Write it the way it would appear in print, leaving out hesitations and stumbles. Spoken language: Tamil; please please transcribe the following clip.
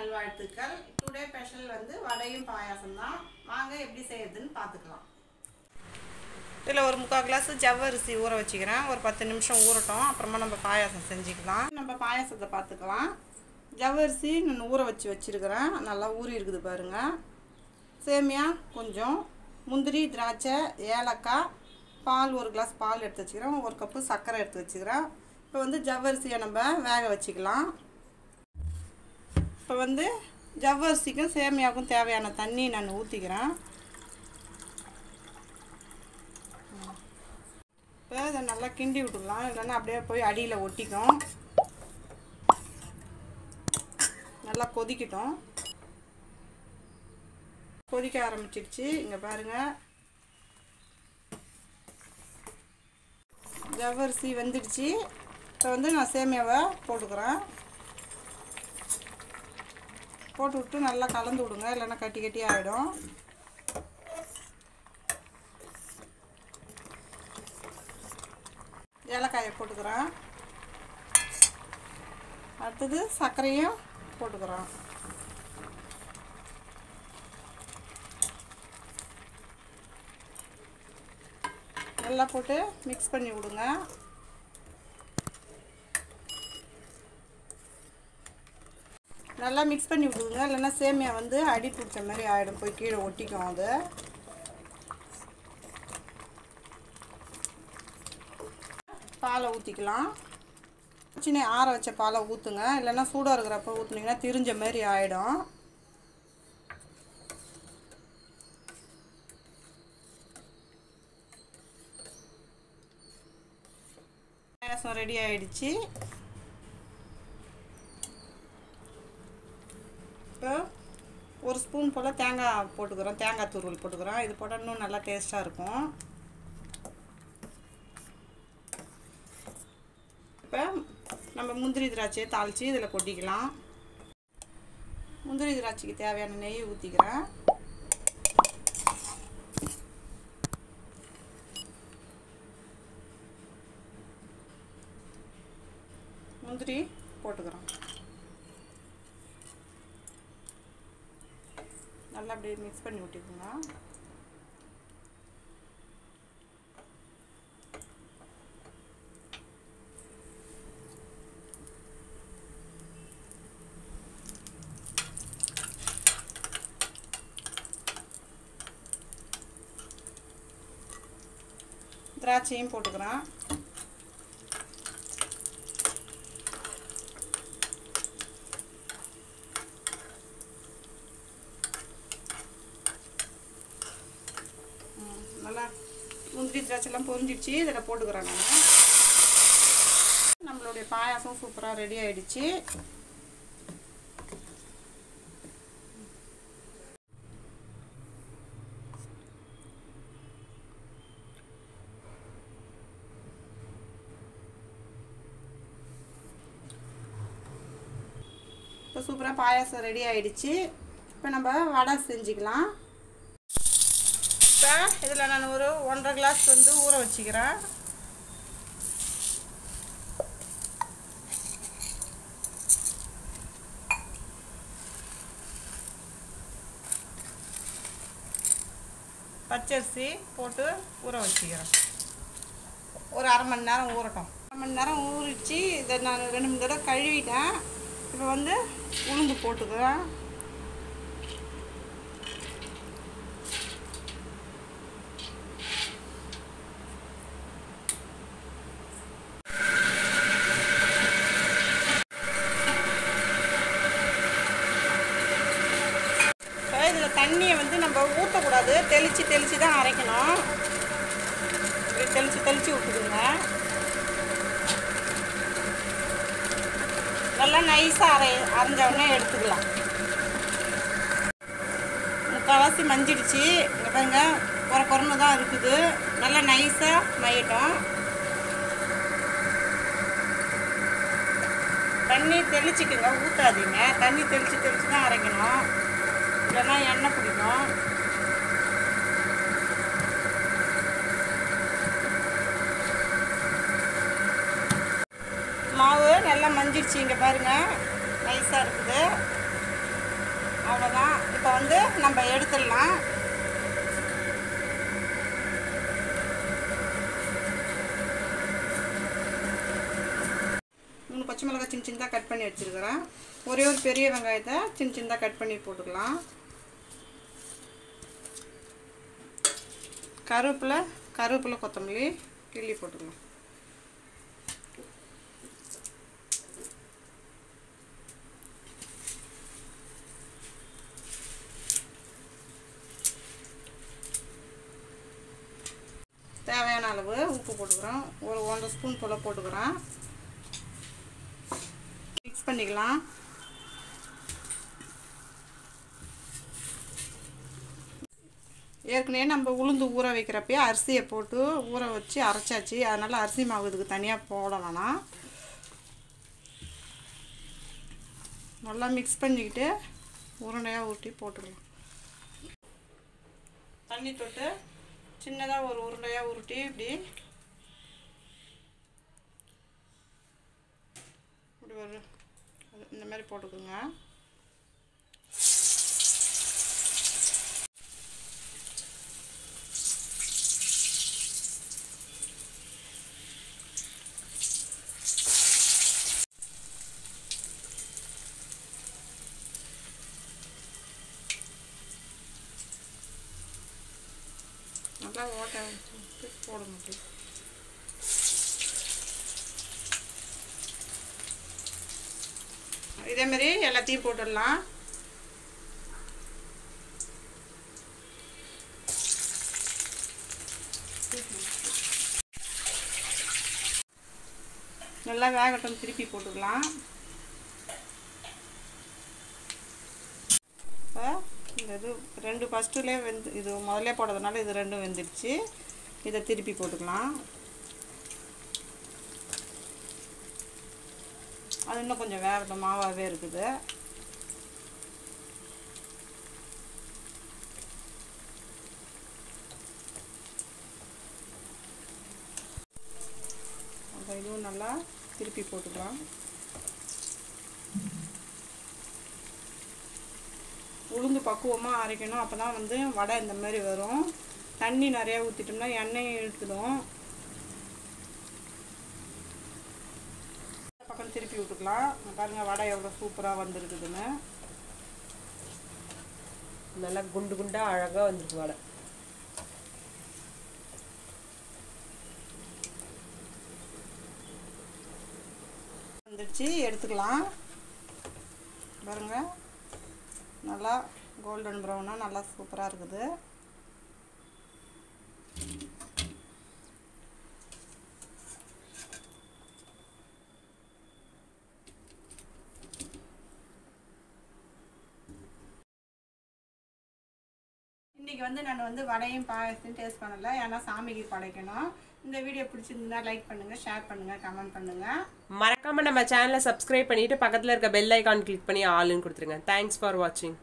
நல்வாழ்த்துக்கள். டுடே ஸ்பெஷல் வந்து வடையும் பாயாசம் தான். வாங்க எப்படி செய்யறதுன்னு பார்த்துக்கலாம். இதில் ஒரு 3/4 கிளாஸ் ஜவ்வரிசி ஊற வச்சுக்கிறேன். ஒரு 10 நிமிஷம் ஊறட்டும். அப்புறமா நம்ம பாயாசம் செஞ்சுக்கலாம். நம்ம பாயாசத்தை பார்த்துக்கலாம். ஜவ்வரிசி நான் ஊற வச்சுருக்கிறேன். நல்லா ஊறி இருக்குது பாருங்கள். சேமியா கொஞ்சம், முந்திரி, திராட்சை, ஏலக்காய், பால், ஒரு கிளாஸ் பால் எடுத்து வச்சுக்கிறேன். ஒரு கப்பு சர்க்கரை எடுத்து வச்சுக்கிறேன். இப்போ வந்து ஜவ்வரிசியை நம்ம வேக வச்சுக்கலாம். இப்போ வந்து ஜவ்வரிசிக்கும் சேமியாவுக்கும் தேவையான தண்ணி நான் ஊற்றிக்கிறேன். இப்போ இதை நல்லா கிண்டி விட்டுக்கலாம், இல்லைன்னா அப்படியே போய் அடியில் ஒட்டிக்கும். நல்லா கொதிக்கட்டும். கொதிக்க ஆரம்பிச்சிடுச்சு. இங்கே பாருங்கள், ஜவ்வரிசி வெந்துடுச்சு. இப்போ வந்து நான் சேமியாவை போட்டுக்கிறேன். போட்டு விட்டு நல்லா கலந்து விடுங்க, இல்லைன்னா கட்டி கட்டி ஆகிடும். ஏலக்காயை போட்டுக்கிறேன். அடுத்தது சர்க்கரையும் போட்டுக்கிறோம். நல்லா போட்டு மிக்ஸ் பண்ணி விடுங்க. நல்லா மிக்ஸ் பண்ணி விடுங்க, இல்லைன்னா சேமியா வந்து அடி பிடிச்ச மாதிரி ஆகிடும், போய் கீழே ஒட்டிக்கும். அது பாலை ஊற்றிக்கலாம். சின்ன ஆற வச்ச பாலை ஊற்றுங்க, இல்லைன்னா சூடாக இருக்கிறப்ப ஊற்றுனீங்கன்னா திரிஞ்ச மாதிரி ஆகிடும். பாயாசம் ரெடி ஆகிடுச்சு. இப்போ ஒரு ஸ்பூன் போல் தேங்காய் போட்டுக்கிறோம், தேங்காய் துருவல் போட்டுக்கிறோம். இது போட்டால் இன்னும் நல்லா டேஸ்ட்டாக இருக்கும். இப்போ நம்ம முந்திரி திராட்சையை தாளித்து இதில் கொட்டிக்கலாம். முந்திரி திராட்சைக்கு தேவையான நெய் ஊற்றிக்கிறேன். முந்திரி போட்டுக்கிறோம். நல்லா அப்படியே மிக்ஸ் பண்ணி விட்டுக்குங்க. திராட்சையும் போட்டுக்கிறேன். நல்லா முந்திரி திராட்சைலாம் பொரிஞ்சிடுச்சு. இதில் போட்டுக்கிறேன் நான். நம்மளுடைய பாயாசம் சூப்பராக ரெடி ஆகிடுச்சு. இப்போ சூப்பராக பாயாசம் ரெடி ஆகிடுச்சு. இப்போ நம்ம வடை செஞ்சுக்கலாம். இப்போ இதில் நான் ஒரு 1.5 கிளாஸ் வந்து ஊற வச்சுக்கிறேன். பச்சரிசி போட்டு ஊற வச்சுக்கிறேன். ஒரு 1/2 மணி நேரம் ஊறட்டும். 1/2 மணி நேரம் ஊறிச்சு. இதை நான் 2 3 தடவை கழுவிட்டேன். இப்போ வந்து உளுந்து போட்டுக்கிறேன். இதில் தண்ணியை வந்து நம்ம ஊற்றக்கூடாது, தெளித்து தான் அரைக்கணும். தெளித்து விட்டுக்குங்க. நல்லா நைஸாக அரைஞ்சவுடனே எடுத்துக்கலாம். முக்கால்வாசி மஞ்சிடுச்சு. இங்கே பாருங்க, குறன்னு தான் இருக்குது. நல்லா நைஸாக மையட்டும். தண்ணி தெளிச்சுக்குங்க, ஊற்றாதீங்க. தண்ணி தெளித்து தான் அரைக்கணும், இல்லைன்னா எண்ணெய் பிடிக்கும். மாவு நல்லா மஞ்சிடுச்சு. இங்கே பாருங்கள், நைஸாக இருக்குது. அவ்வளோதான். இப்போ வந்து நம்ம எடுத்துடலாம். பச்சை மிளகாய் சின்ன சின்னதாக கட் பண்ணி வச்சுருக்கிறேன். ஒரே ஒரு பெரிய வெங்காயத்தை சின்ன சின்னதாக கட் பண்ணி போட்டுக்கலாம். கருவேப்பிலை கொத்தமல்லி கிள்ளி போட்டுக்கலாம். தேவையான அளவு உப்பு போட்டுக்கிறோம். ஒரு 1 ஸ்பூன் போல் போட்டுக்கிறோம். மிக்ஸ் பண்ணிக்கலாம். ஏற்கனவே நம்ம உளுந்து ஊற வைக்கிறப்பயே அரிசியை போட்டு ஊற வச்சு அரைச்சாச்சு. அதனால் அரிசி மாவு இதுக்கு தனியாக போட வேணாம். நல்லா மிக்ஸ் பண்ணிக்கிட்டு உருண்டையாக ஊட்டி போட்டுக்கலாம். தண்ணி தொட்டு சின்னதாக ஒரு உருண்டையாக உருட்டி இப்படி ஒரு இந்த மாதிரி போட்டுக்குங்க. நல்லா ஓட்ட போட முடியும். இதே மாதிரி எல்லாத்தையும் போட்டுடலாம். நல்லா வேகட்டும். திருப்பி போட்டுக்கலாம். இப்போ இந்த இது 2 ஃபஸ்ட்டுலேயே இது முதல்ல போடுறதுனால இது 2 வெந்துடுச்சு. இதை திருப்பி போட்டுக்கலாம். அது இன்னும் கொஞ்சம் வேகட்டும். மாவாகவே இருக்குது. அப்போ இதுவும் நல்லா திருப்பி போட்டுக்கலாம். உளுந்து பக்குவமாக அரைக்கணும். அப்போ தான் வந்து வடை இந்த மாதிரி வரும். தண்ணி நிறையா ஊற்றிட்டோம்னா எண்ணெய் இழுத்துடும். பக்கம் திருப்பி விட்டுக்கலாம். பாருங்கள் வடை எவ்வளோ சூப்பராக வந்துருக்குதுன்னு. நல்லா குண்டு குண்டாக அழகாக வந்துருக்கு வடை. வந்துடுச்சு. எடுத்துக்கலாம். பாருங்கள் நல்லா கோல்டன் ப்ரௌனாக நல்லா சூப்பராக இருக்குது. இன்றைக்கி வந்து நான் வந்து வடையும் பாயசத்தையும் டேஸ்ட் பண்ணலை. ஏன்னா சாமிக்கு படைக்கணும். இந்த வீடியோ பிடிச்சிருந்தா லைக் பண்ணுங்கள், ஷேர் பண்ணுங்கள், கமெண்ட் பண்ணுங்கள். மறக்காமல் நம்ம சேனலை சப்ஸ்கிரைப் பண்ணிவிட்டு பக்கத்தில் இருக்க பெல் ஐக்கான் கிளிக் பண்ணி ஆல்னு கொடுத்துருங்க. தேங்க்ஸ் ஃபார் வாட்சிங்.